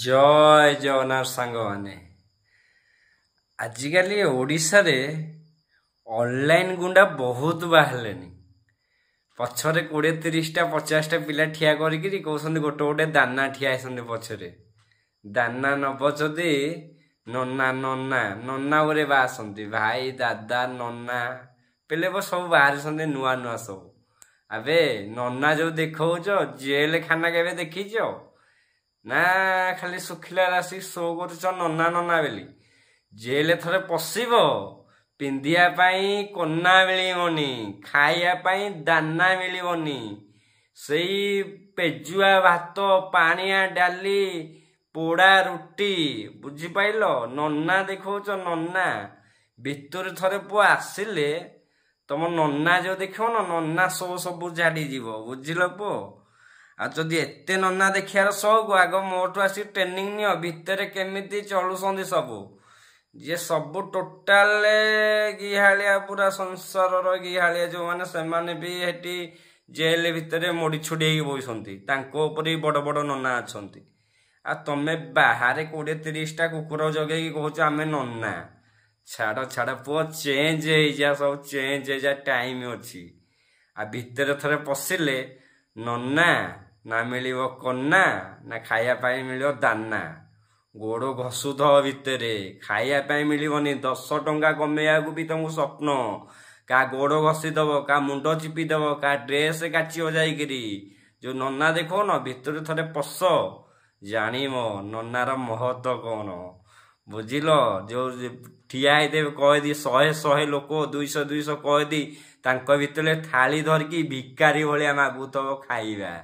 जय जगन्नाथ सांग माने आजिकल ओडिशा रे ऑनलाइन गुंडा बहुत बाहर पछरे 20-30टा 50टा पिला ठिया करी कहते गोटे गोटे दाना ठिया पछरे दाना नबचती नन्ना नन्ना नन्ना गोरे बासंती भाई दादा नन्ना पेले सब बाहर नुआ नुआ सब अबे नन्ना जो देखो जेल खाना के देखीच ना खाली सुखिला राशि शो कर नन्ना नन्ना बेली जेल थरे पशिब पिंधिया कन्ना मिलबनी खाइया दाना मिलबनी सेई पेजुआ भात पानिया डाली पोड़ा रुटी बुझिपाइल नन्ना देखो नन्ना भितर थरे पुआ आसिले तुम नन्ना जो देख न नन्ना शो सब झाड़ी जीव बुझिल पुओ आ जदि एते नन्ना देखार शौक आग मोटू आसी ट्रेनिंग नियो भितर केमिति चलुसंदी सबू जे सबू टोटाल गिहालिया पूरा संसार गिहालिया जो माने से माने भी हेटी जेल भितर मोड़ी छुड़ी बसंती तांको ऊपर बड़ बड़ नन्ना अछंती आ तमे बाहर 20-30टा कुकुर जगे कहूच आमे नन्ना छाड़ छाड़ पुओ चेंज हो जा सब चेंज हो जा टाइम अच्छी आ भितर थरे पशिले नन्ना ना मिलिबो कन्ना ना खाया पाई मिलिबो दाना गोड़ घसुध भितर खाया मिलबनी 10 टंका कमेया भी तुमको स्वप्न का गोड़ घसीदब का मुंड चिपिदब का ड्रेस काचिब जाइकरी जो नन्ना देखो न भितर थरे पश जानिम नन्नार महत्व कौन बुझिल जो ठिया कहदी 100 लोक 200 कहदी तांको भितर थाली धरकी भिकारी भाया मागुथब खाइबा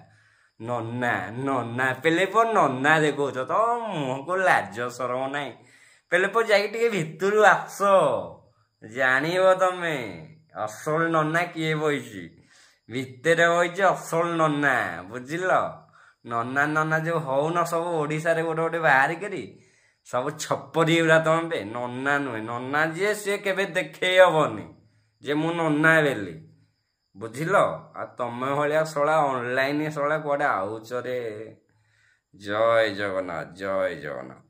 नन्ना नन्ना पेले पर नन्ना देखो तो मुह को लाज सरम ना पेले पर जाके भितर आस जानिब तमे असल नन्ना किए बही भितर बही असल नन्ना बुझिल नन्ना नन्ना जो हौ न सब ओडिशा रे गोटे गोटे बाहर करी सब छपरी गुरा तमे नन्ना नुहे नन्ना जी सी केबे देखे हबनी जे मु नन्ना बेली बुझिल आ तमे भाया शला ऑनलाइन शला कड़े आउच रे। जय जगन्नाथ जय जगन्नाथ।